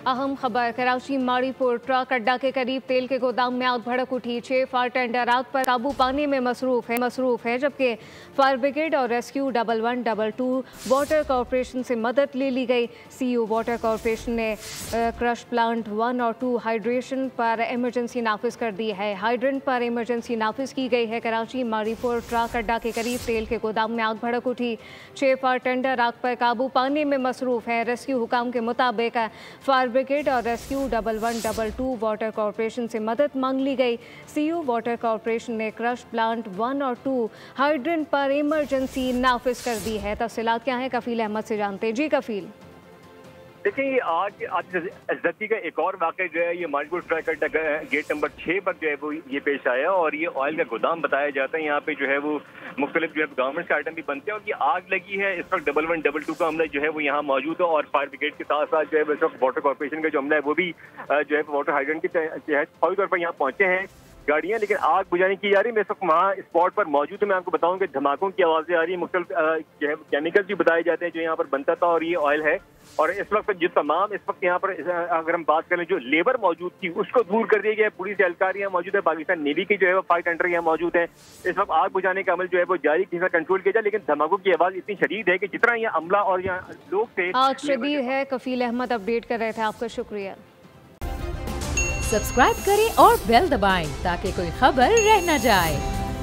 अहम खबर कराची माड़ीपुर ट्रक अड्डा के करीब तेल के गोदाम में आग भड़क उठी। 6 फायर टेंडर आग पर काबू पाने में मसरूफ है जबकि फायर ब्रिगेड और रेस्क्यू 1122 वाटर कॉरपोरेशन से मदद ले ली गई। सीईओ वाटर कॉरपोरेशन ने क्रश प्लांट 1 और 2 हाइड्रेशन पर इमरजेंसी नाफिज कर दी है। हाइड्रेंट पर इमरजेंसी नाफिज की गई है। कराची माड़ीपुर ट्रक अड्डा के करीब तेल के गोदाम में आग भड़क उठी। 6 फायर टेंडर आग पर काबू पाने में मसरूफ है। रेस्क्यू हुकाम के मुताबिक फायर ब्रिगेड और रेस्क्यू 1122 वाटर कॉरपोरेशन से मदद मांग ली गई। सीईओ वाटर कॉरपोरेशन ने क्रश प्लांट 1 और 2 हाइड्रेंट पर इमरजेंसी नाफिज कर दी है। तफसीलात क्या है, कफील अहमद से जानते हैं। जी कफील। देखिए, आज जब्ती का एक और वाक़या जो है ये माड़ीपुर ट्रक अड्डा गेट नंबर 6 पर जो है वो ये पेश आया और ये ऑयल का गोदाम बताया जाता है। यहाँ पे जो है वो मुख्तलिफ जो है गवर्नमेंट के आइटम भी बनते हैं और ये आग लगी है। इस वक्त 1122 का अमला जो है वो यहाँ मौजूद है और फायर ब्रिगेड के साथ साथ जो है इस वक्त वाटर कॉरपोरेशन का जो अमला है वो भी जो है वाटर हाइड्रेंट के तहत फौरी तौर पर यहाँ पहुंचे हैं गाड़ियां, लेकिन आग बुझाने की जा रही है। मैं इस वक्त वहाँ स्पॉट पर मौजूद हूँ। मैं आपको बताऊँ कि धमाकों की आवाज़ें आ रही है, मुख्तलिफ जो है केमिकल्स भी बताए जाते हैं जो यहाँ पर बनता था और ये ऑयल है। और इस वक्त जो तमाम इस वक्त यहाँ पर अगर हम बात करें जो लेबर मौजूद थी उसको दूर कर दिया गया है। पुलिस एहलकार यहाँ मौजूद है, पाकिस्तान नेवी के जो है वो फायर टेंडर यहाँ मौजूद है। इस वक्त आग बुझाने का अमल जो है वो जारी किसी कंट्रोल किया जाए, लेकिन धमाकों की आवाज़ इतनी शदीद है कि जितना यहाँ अमला और यहाँ लोग थे आग शदीद है। कफील अहमद अपडेट कर रहे थे, आपका शुक्रिया। सब्सक्राइब करें और बेल दबाएं ताकि कोई खबर रह न जाए।